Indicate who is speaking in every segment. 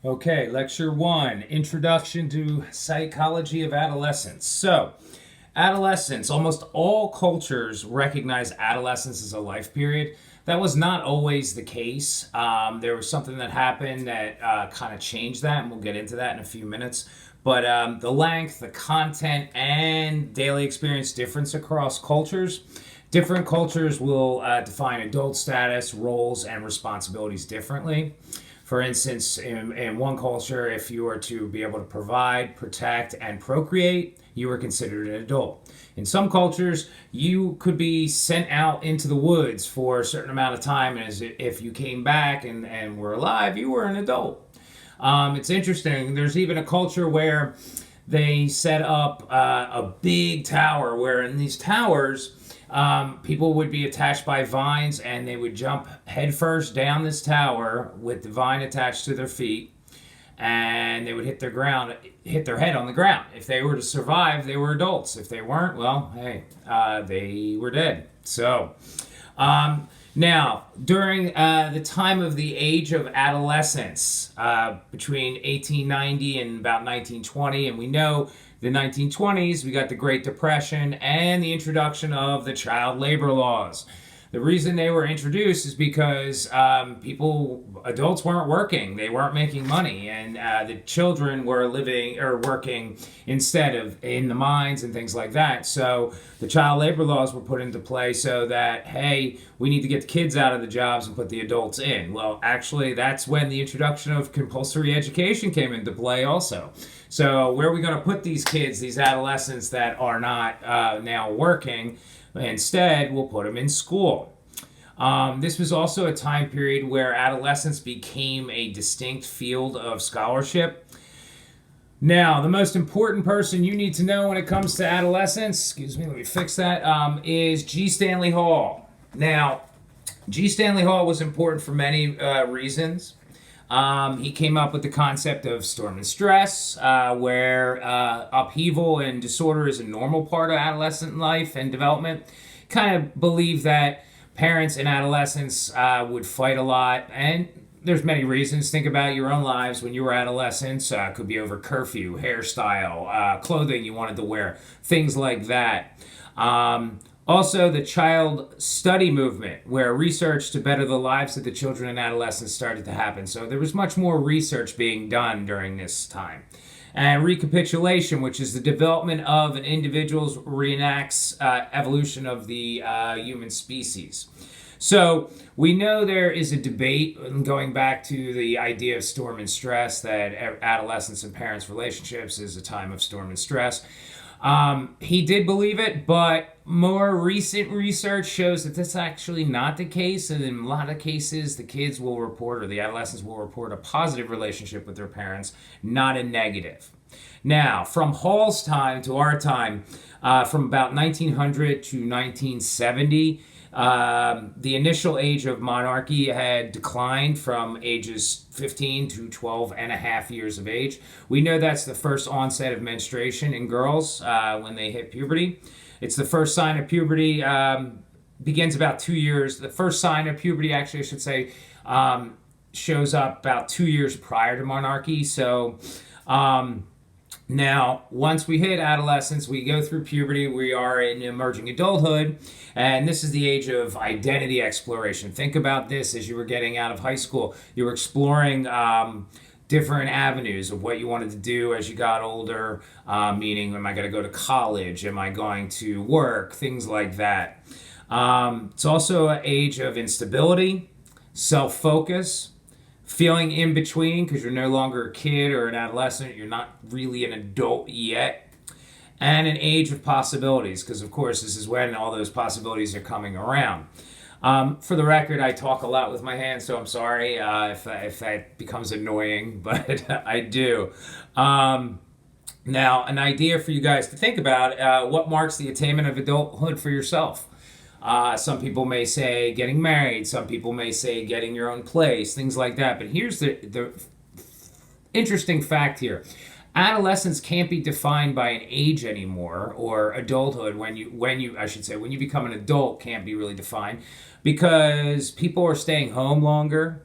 Speaker 1: Okay, lecture one, Introduction to Psychology of Adolescence. So, adolescence, almost all cultures recognize adolescence as a life period. That was not always the case. There was something that happened that kind of changed that, and we'll get into that in a few minutes. But the length, the content, and daily experience difference across cultures. Different cultures will define adult status, roles, and responsibilities differently. For instance, in one culture, if you were to be able to provide, protect, and procreate, you were considered an adult. In some cultures, you could be sent out into the woods for a certain amount of time, and as if you came back and were alive, you were an adult. It's interesting. There's even a culture where they set up a big tower, where in these towers, people would be attached by vines and they would jump headfirst down this tower with the vine attached to their feet, and they would hit their head on the ground. If they were to survive, they were adults. If they weren't, well, hey, they were dead. So, now, during the time of the age of adolescence, between 1890 and about 1920, and we know the 1920s, we got the Great Depression and the introduction of the child labor laws. The reason they were introduced is because adults weren't working, they weren't making money, and the children were living or working instead of in the mines and things like that. So the child labor laws were put into play so that, hey, we need to get the kids out of the jobs and put the adults in. Well, actually, that's when the introduction of compulsory education came into play also. So where are we going to put these kids, these adolescents that are not now working? Instead, we'll put them in school. This was also a time period where adolescence became a distinct field of scholarship. Now, the most important person you need to know when it comes to adolescence, excuse me, let me fix that, is G. Stanley Hall. Now, G. Stanley Hall was important for many reasons. He came up with the concept of storm and stress, where upheaval and disorder is a normal part of adolescent life and development. Kind of believed that parents in adolescence would fight a lot, and there's many reasons. Think about your own lives when you were adolescents. Could be over curfew, hairstyle, clothing you wanted to wear, things like that. Also, the child study movement, where research to better the lives of the children and adolescents started to happen. So there was much more research being done during this time. And recapitulation, which is the development of an individual's reenacts evolution of the human species. So we know there is a debate going back to the idea of storm and stress, that adolescents and parents' relationships is a time of storm and stress. He did believe it, but more recent research shows that that's actually not the case. And in a lot of cases, the kids will report, or the adolescents will report, a positive relationship with their parents, not a negative. Now, from Hall's time to our time, from about 1900 to 1970, the initial age of monarchy had declined from ages 15 to 12 and a half years of age. We know that's the first onset of menstruation in girls when they hit puberty. It's the first sign of puberty, begins about 2 years. The first sign of puberty, actually, I should say, shows up about 2 years prior to monarchy. So, now, once we hit adolescence, we go through puberty, we are in emerging adulthood, and this is the age of identity exploration. Think about this as you were getting out of high school. You were exploring different avenues of what you wanted to do as you got older, meaning, am I going to go to college? Am I going to work? Things like that. It's also an age of instability, self-focus, feeling in between because you're no longer a kid or an adolescent, you're not really an adult yet, and an age of possibilities because, of course, this is when all those possibilities are coming around. For the record, I talk a lot with my hands, so I'm sorry if that becomes annoying, but I do. Now, an idea for you guys to think about, what marks the attainment of adulthood for yourself? Some people may say getting married. Some people may say getting your own place, things like that. But here's the interesting fact here. Adolescence can't be defined by an age anymore, or adulthood when you become an adult can't be really defined because people are staying home longer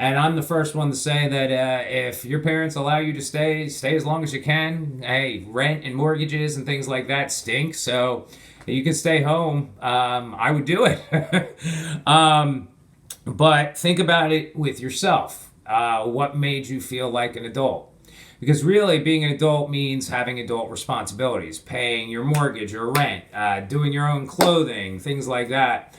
Speaker 1: And I'm the first one to say that if your parents allow you to stay as long as you can. Hey, rent and mortgages and things like that stink. So you can stay home. I would do it. But think about it with yourself. What made you feel like an adult? Because really, being an adult means having adult responsibilities, paying your mortgage or rent, doing your own clothing, things like that.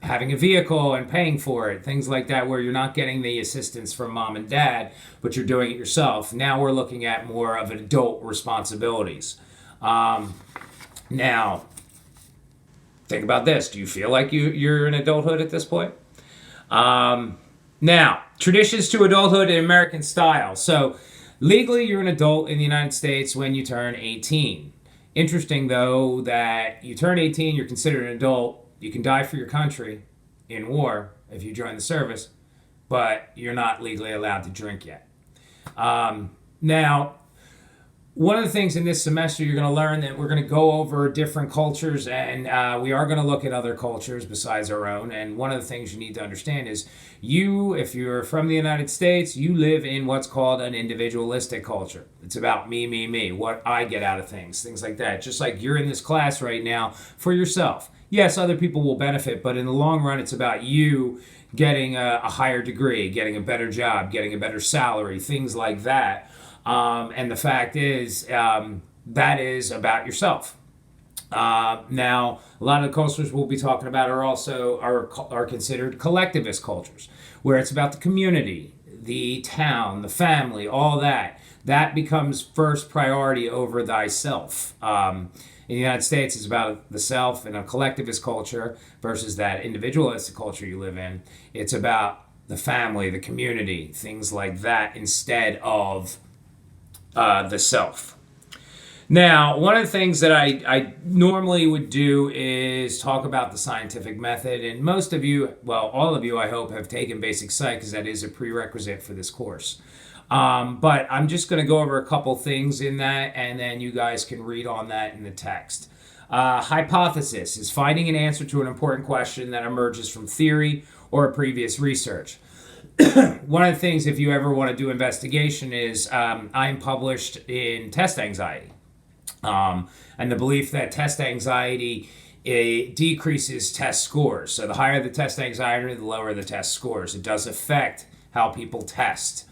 Speaker 1: Having a vehicle and paying for it, things like that, where you're not getting the assistance from mom and dad, but you're doing it yourself. Now we're looking at more of adult responsibilities. Now, think about this. Do you feel like you're in adulthood at this point? Now, traditions to adulthood in American style. So, legally, you're an adult in the United States when you turn 18. Interesting, though, that you turn 18, you're considered an adult. You can die for your country in war if you join the service, but you're not legally allowed to drink yet. Now, one of the things in this semester you're going to learn that we're going to go over different cultures, and we are going to look at other cultures besides our own. And one of the things you need to understand is if you're from the United States, you live in what's called an individualistic culture. It's about me, what I get out of things like that. Just like you're in this class right now for yourself. Yes, other people will benefit, but in the long run, it's about you getting a higher degree, getting a better job, getting a better salary, things like that. And the fact is, that is about yourself. Now, a lot of the cultures we'll be talking about are considered collectivist cultures, where it's about the community, the town, the family, all that. That becomes first priority over thyself. In the United States, it's about the self. In a collectivist culture versus that individualistic culture you live in, it's about the family, the community, things like that, instead of the self. Now, one of the things that I normally would do is talk about the scientific method, and most of you, well, all of you, I hope, have taken basic psych because that is a prerequisite for this course. But I'm just going to go over a couple things in that, and then you guys can read on that in the text. Hypothesis is finding an answer to an important question that emerges from theory or previous research. One of the things, if you ever want to do investigation, is I'm published in test anxiety. And the belief that test anxiety decreases test scores. So the higher the test anxiety, the lower the test scores. It does affect how people test.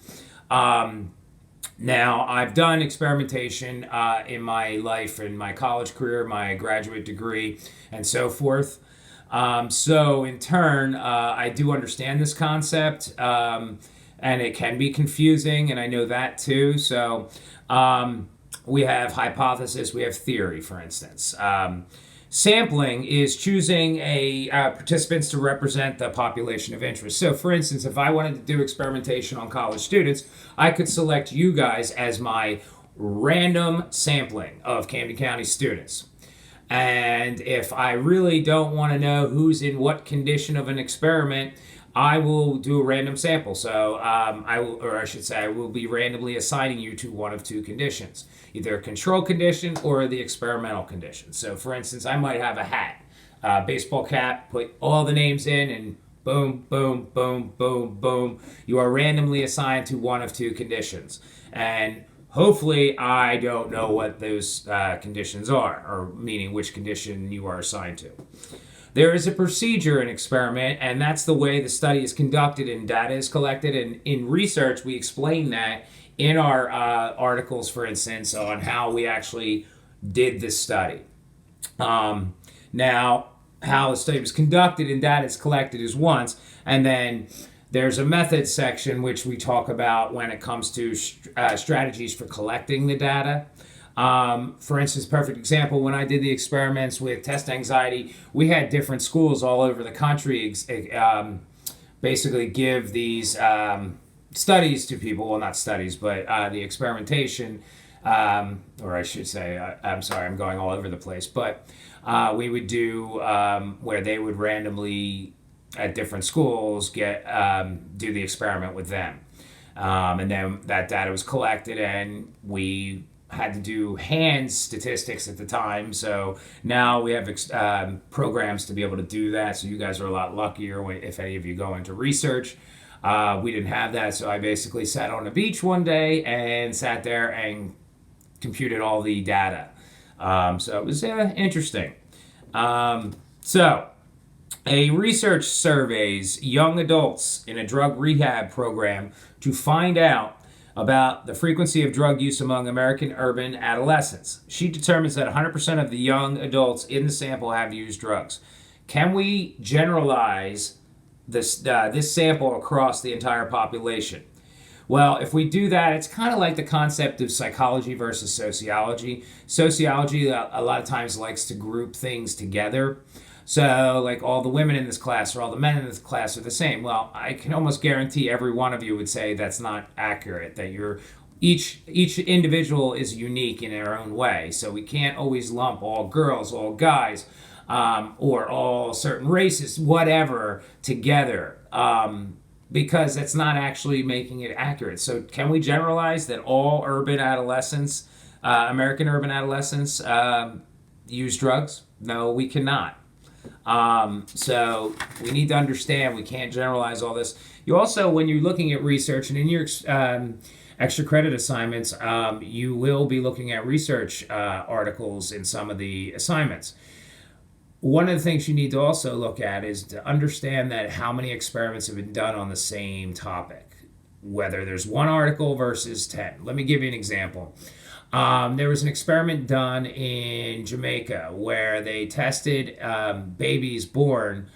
Speaker 1: Now, I've done experimentation in my life, in my college career, my graduate degree, and so forth. So in turn, I do understand this concept, and it can be confusing, and I know that too. So we have hypothesis, we have theory, for instance. Sampling is choosing participants to represent the population of interest. So, for instance, if I wanted to do experimentation on college students, I could select you guys as my random sampling of Camden County students. And if I really don't want to know who's in what condition of an experiment, I will do a random sample. So I will be randomly assigning you to one of two conditions, either a control condition or the experimental condition. So for instance, I might have a hat, baseball cap, put all the names in, and boom, boom, boom, boom, boom. You are randomly assigned to one of two conditions. And hopefully I don't know what those conditions are, or meaning which condition you are assigned to. There is a procedure in experiment, and that's the way the study is conducted and data is collected. And in research, we explain that in our articles, for instance, on how we actually did this study. Now, how the study was conducted and data is collected is once, and then there's a method section which we talk about when it comes to strategies for collecting the data. For instance, perfect example, when I did the experiments with test anxiety, we had different schools all over the country basically give these studies to people. Well, not studies, but the experimentation, or I should say, I'm sorry, I'm going all over the place, but we would do where they would randomly, at different schools, do the experiment with them. And then that data was collected, and we had to do hand statistics at the time. So now we have programs to be able to do that. So you guys are a lot luckier if any of you go into research. We didn't have that. So I basically sat on a beach one day and sat there and computed all the data. So it was interesting. So a research surveys young adults in a drug rehab program to find out about the frequency of drug use among American urban adolescents. She determines that 100% of the young adults in the sample have used drugs. Can we generalize this sample across the entire population? Well, if we do that, it's kind of like the concept of psychology versus sociology. Sociology, a lot of times, likes to group things together. So, like, all the women in this class or all the men in this class are the same. Well, I can almost guarantee every one of you would say that's not accurate, that each individual is unique in their own way. So we can't always lump all girls, all guys, or all certain races, whatever, together, because that's not actually making it accurate. So can we generalize that all urban adolescents, American urban adolescents, use drugs? No, we cannot. So we need to understand we can't generalize all this. You also, when you're looking at research and in your extra credit assignments, you will be looking at research articles in some of the assignments. One of the things you need to also look at is to understand that how many experiments have been done on the same topic, whether there's one article versus 10. Let me give you an example. There was an experiment done in Jamaica where they tested babies born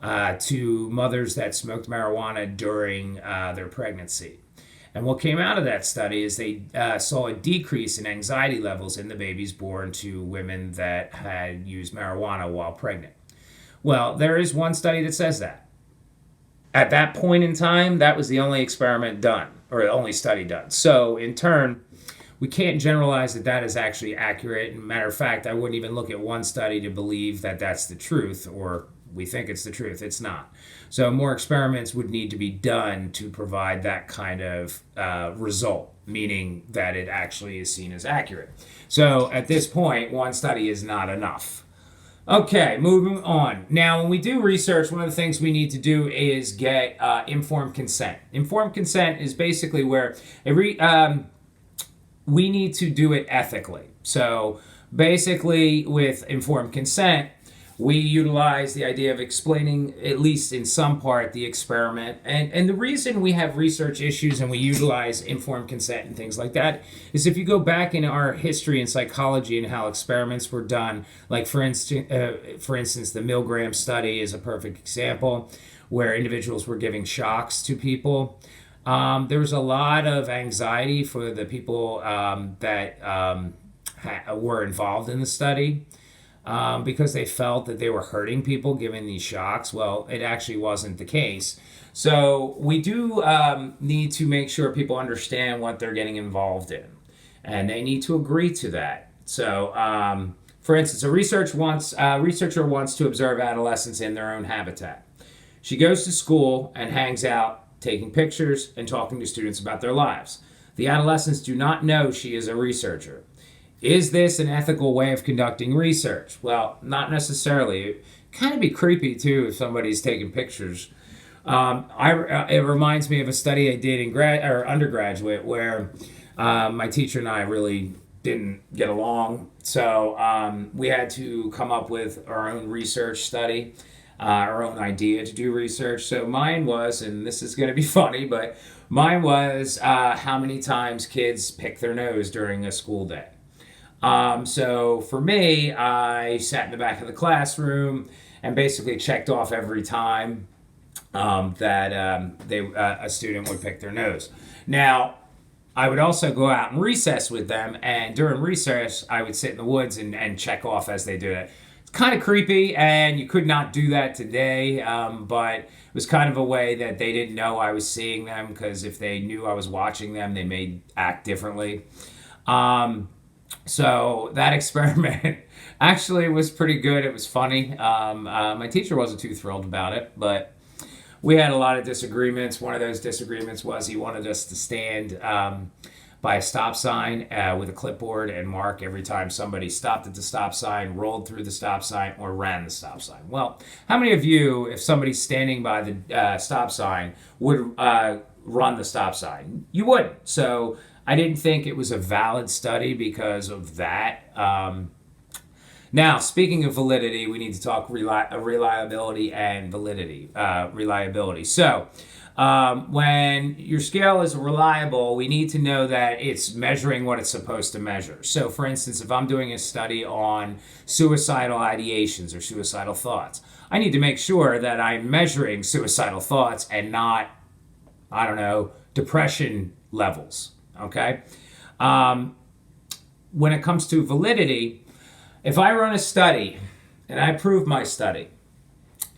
Speaker 1: to mothers that smoked marijuana during their pregnancy. And what came out of that study is they saw a decrease in anxiety levels in the babies born to women that had used marijuana while pregnant. Well, there is one study that says that. At that point in time, that was the only experiment done, or the only study done. So, in turn, we can't generalize that that is actually accurate. Matter of fact, I wouldn't even look at one study to believe that that's the truth, or we think it's the truth. It's not. So more experiments would need to be done to provide that kind of result, meaning that it actually is seen as accurate. So at this point, one study is not enough. Okay, moving on. Now, when we do research, one of the things we need to do is get informed consent. Informed consent is basically where we need to do it ethically. So basically, with informed consent, we utilize the idea of explaining, at least in some part, the experiment. And the reason we have research issues and we utilize informed consent and things like that is if you go back in our history and psychology and how experiments were done, like for instance, the Milgram study is a perfect example where individuals were giving shocks to people. There was a lot of anxiety for the people that were involved in the study. Because they felt that they were hurting people giving these shocks. Well, it actually wasn't the case. So we do need to make sure people understand what they're getting involved in. And they need to agree to that. So, for instance, a researcher wants to observe adolescents in their own habitat. She goes to school and hangs out, taking pictures and talking to students about their lives. The adolescents do not know she is a researcher. Is this an ethical way of conducting research? Well, not necessarily. It kind of be creepy too if somebody's taking pictures. It reminds me of a study I did in undergraduate where my teacher and I really didn't get along. So we had to come up with our own research study, our own idea to do research. So mine was, and this is going to be funny, but mine was how many times kids pick their nose during a school day. So for me, I sat in the back of the classroom and basically checked off every time that a student would pick their nose. Now, I would also go out and recess with them, and during recess, I would sit in the woods and check off as they did it. It's kind of creepy, and you could not do that today, but it was kind of a way that they didn't know I was seeing them, because if they knew I was watching them, they may act differently. So that experiment actually was pretty good. It was funny. My teacher wasn't too thrilled about it, but we had a lot of disagreements. One of those disagreements was he wanted us to stand by a stop sign with a clipboard and mark every time somebody stopped at the stop sign, rolled through the stop sign, or ran the stop sign. Well, how many of you, if somebody's standing by the stop sign, would run the stop sign? You wouldn't. So I didn't think it was a valid study because of that. Now, speaking of validity, we need to talk reliability and validity. Reliability. So, when your scale is reliable, we need to know that it's measuring what it's supposed to measure. So, for instance, if I'm doing a study on suicidal ideations or suicidal thoughts, I need to make sure that I'm measuring suicidal thoughts and not, I don't know, depression levels. Okay? When it comes to validity, if I run a study and I prove my study,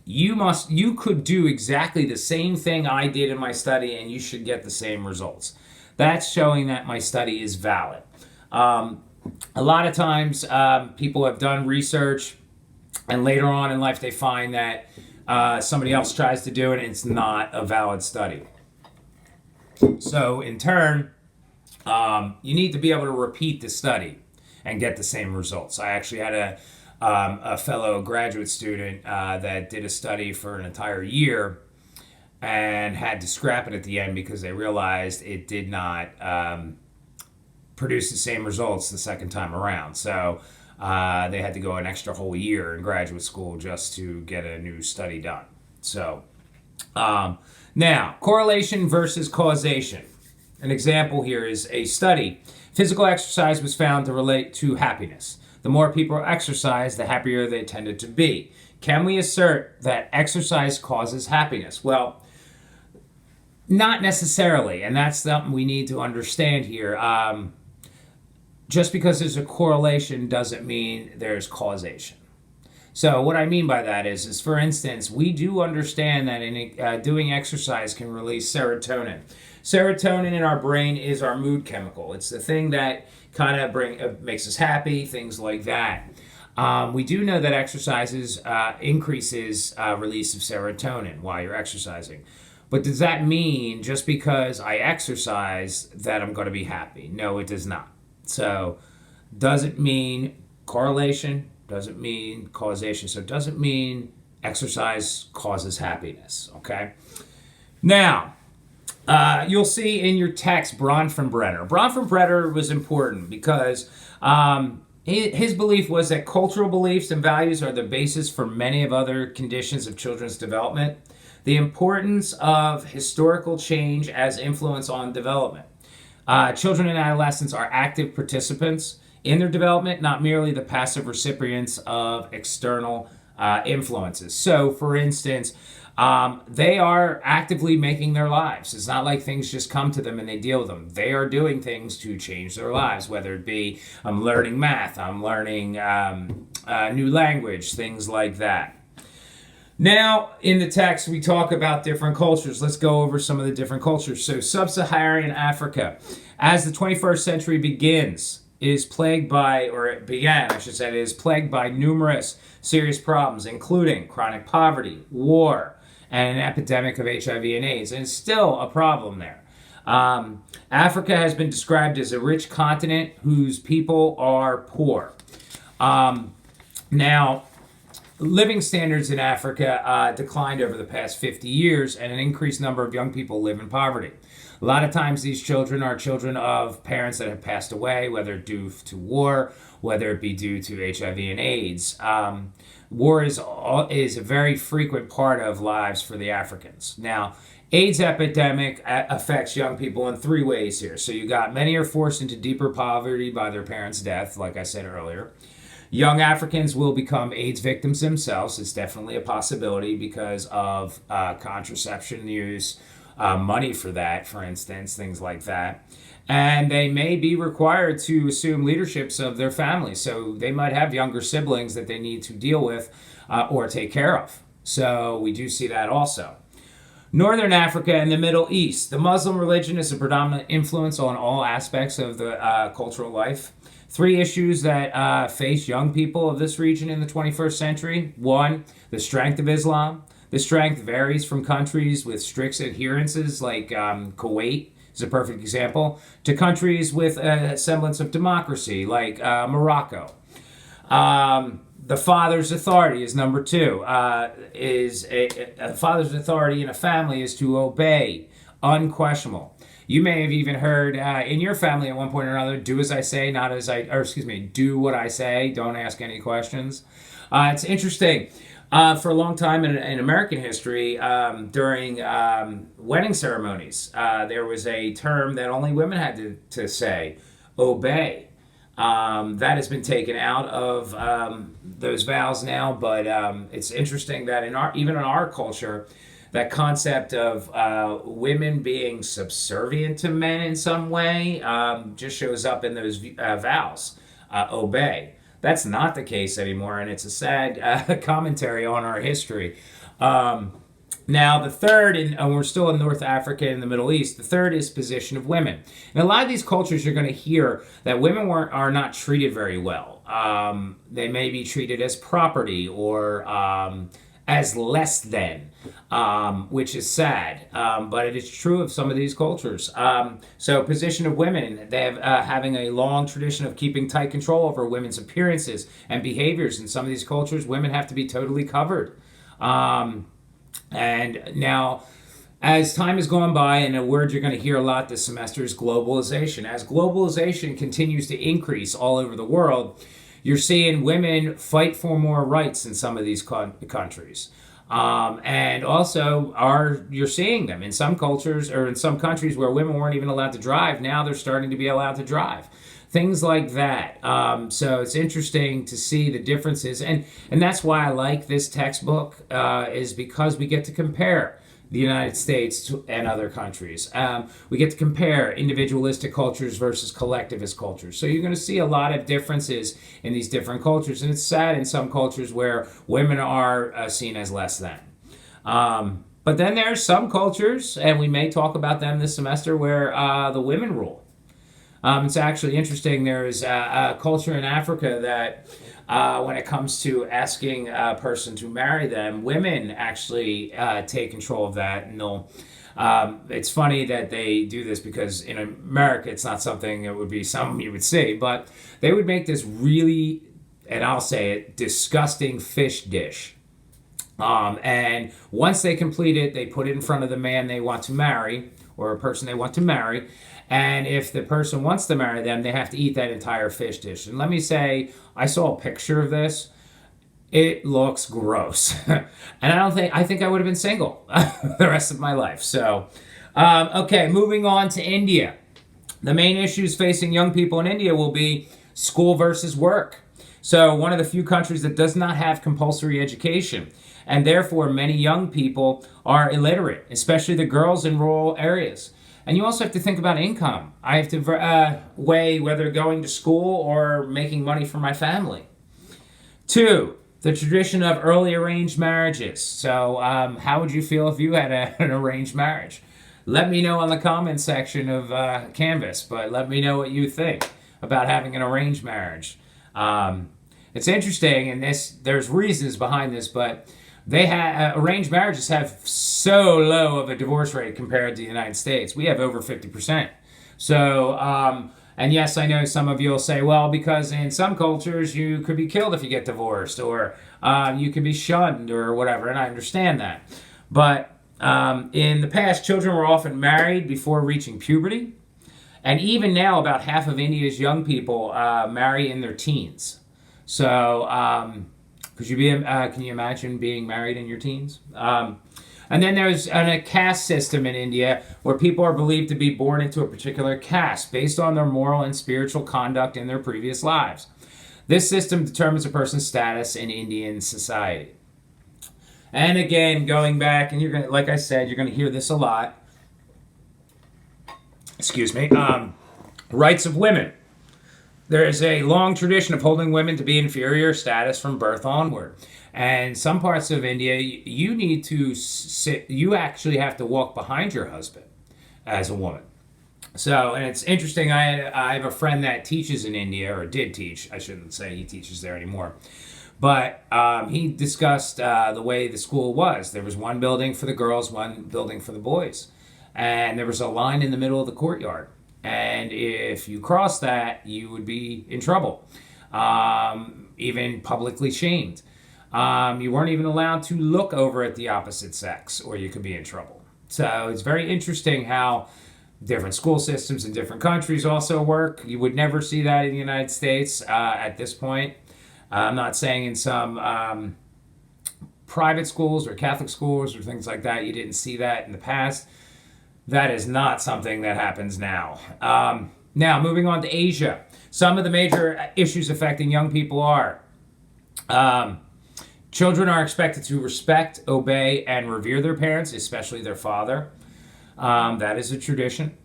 Speaker 1: you could do exactly the same thing I did in my study and you should get the same results. That's showing that my study is valid. A lot of times people have done research and later on in life they find that somebody else tries to do it and it's not a valid study. So in turn, you need to be able to repeat the study and get the same results. I actually had a fellow graduate student that did a study for an entire year and had to scrap it at the end because they realized it did not produce the same results the second time around. So they had to go an extra whole year in graduate school just to get a new study done. So now, correlation versus causation. An example here is a study. Physical exercise was found to relate to happiness. The more people exercise, the happier they tended to be. Can we assert that exercise causes happiness? Well, not necessarily, and that's something we need to understand here. Just because there's a correlation doesn't mean there's causation. So what I mean by that is for instance, we do understand that in doing exercise can release serotonin. Serotonin in our brain is our mood chemical. It's the thing that kind of makes us happy, things like that. We do know that exercises increases release of serotonin while you're exercising. But does that mean just because I exercise that I'm going to be happy? No, it does not. So doesn't mean correlation, doesn't mean causation. So it doesn't mean exercise causes happiness, okay? Now, you'll see in your text Bronfenbrenner. Bronfenbrenner was important because his belief was that cultural beliefs and values are the basis for many of other conditions of children's development. The importance of historical change as influence on development. Children and adolescents are active participants in their development, not merely the passive recipients of external influences. So, for instance, they are actively making their lives. It's not like things just come to them and they deal with them. They are doing things to change their lives, whether it be I'm learning math, I'm learning new language, things like that. Now, in the text, we talk about different cultures. Let's go over some of the different cultures. So, sub-Saharan Africa, as the 21st century begins, is plagued by, or it began, I should say, it is plagued by numerous serious problems, including chronic poverty, war, and an epidemic of HIV and AIDS. And it's still a problem there. Africa has been described as a rich continent whose people are poor. Now, living standards in Africa declined over the past 50 years, and an increased number of young people live in poverty. A lot of times these children are children of parents that have passed away, whether due to war, whether it be due to HIV and AIDS. War is a very frequent part of lives for the Africans. Now, AIDS epidemic affects young people in three ways here. So you got many are forced into deeper poverty by their parents' death, like I said earlier. Young Africans will become AIDS victims themselves. It's definitely a possibility because of contraception use, money for that, for instance, things like that. And they may be required to assume leaderships of their families. So they might have younger siblings that they need to deal with or take care of. So we do see that also. Northern Africa and the Middle East. The Muslim religion is a predominant influence on all aspects of the cultural life. Three issues that face young people of this region in the 21st century. One, the strength of Islam. The strength varies from countries with strict adherences like Kuwait, is a perfect example, to countries with a semblance of democracy, like Morocco. The father's authority is number two. A father's authority in a family is to obey, unquestionable. You may have even heard in your family at one point or another, do as I say, not as I, or excuse me, do what I say, don't ask any questions. It's interesting. For a long time in American history, during wedding ceremonies, there was a term that only women had to say, obey. That has been taken out of those vows now, but it's interesting that even in our culture, that concept of women being subservient to men in some way just shows up in those vows. Obey. That's not the case anymore, and it's a sad commentary on our history. Now, the third, and we're still in North Africa and the Middle East, the third is position of women. In a lot of these cultures, you're going to hear that women are not treated very well. They may be treated as property or as less than, which is sad, but it is true of some of these cultures. So position of women, they have having a long tradition of keeping tight control over women's appearances and behaviors. In some of these cultures, women have to be totally covered. And now, as time has gone by, and a word you're going to hear a lot this semester is globalization. As globalization continues to increase all over the world, you're seeing women fight for more rights in some of these countries. And also, you're seeing them in some cultures or in some countries where women weren't even allowed to drive. Now they're starting to be allowed to drive. Things like that. So it's interesting to see the differences. And that's why I like this textbook, is because we get to compare the United States and other countries. We get to compare individualistic cultures versus collectivist cultures. So you're going to see a lot of differences in these different cultures. And it's sad in some cultures where women are seen as less than. But then there's some cultures, and we may talk about them this semester, where the women rule. It's actually interesting. There's a culture in Africa that when it comes to asking a person to marry them, women actually take control of that. And it's funny that they do this because in America, it's not something that would be something you would see, but they would make this really, and I'll say it, disgusting fish dish. And once they complete it, they put it in front of the man they want to marry or a person they want to marry. And if the person wants to marry them, they have to eat that entire fish dish. And let me say, I saw a picture of this. It looks gross. And I think I would have been single the rest of my life. So, okay, moving on to India. The main issues facing young people in India will be school versus work. So one of the few countries that does not have compulsory education. And therefore, many young people are illiterate, especially the girls in rural areas. And you also have to think about income. I have to weigh whether going to school or making money for my family. 2, the tradition of early arranged marriages. So how would you feel if you had an arranged marriage? Let me know on the comment section of Canvas, but let me know what you think about having an arranged marriage. It's interesting, and there's reasons behind this, but they have arranged marriages have so low of a divorce rate compared to the United States. We have over 50%. So, and yes, I know some of you will say, well, because in some cultures you could be killed if you get divorced, or you could be shunned or whatever, and I understand that. But in the past, children were often married before reaching puberty. And even now, about half of India's young people marry in their teens. So, can you imagine being married in your teens? And then there's a caste system in India where people are believed to be born into a particular caste based on their moral and spiritual conduct in their previous lives. This system determines a person's status in Indian society. And again, going back, and you're going, like I said, you're going to hear this a lot. Excuse me. Rights of women. There is a long tradition of holding women to be inferior status from birth onward. And some parts of India, you need to you actually have to walk behind your husband as a woman. So, and it's interesting, I have a friend that teaches in India, or did teach, I shouldn't say he teaches there anymore. But he discussed the way the school was. There was one building for the girls, one building for the boys. and there was a line in the middle of the courtyard. And if you crossed that, you would be in trouble, even publicly shamed. You weren't even allowed to look over at the opposite sex, or you could be in trouble. So it's very interesting how different school systems in different countries also work. You would never see that in the United States at this point. I'm not saying in some private schools or Catholic schools or things like that, you didn't see that in the past. That is not something that happens now. Now, moving on to Asia. Some of the major issues affecting young people are children are expected to respect, obey, and revere their parents, especially their father. That is a tradition.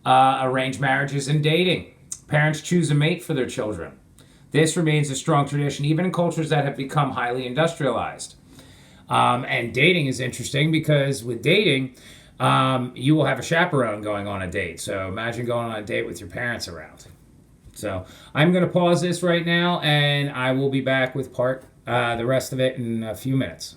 Speaker 1: Arranged marriages and dating. Parents choose a mate for their children. This remains a strong tradition even in cultures that have become highly industrialized. And dating is interesting because with dating, you will have a chaperone going on a date. So imagine going on a date with your parents around. So I'm going to pause this right now, and I will be back with the rest of it in a few minutes.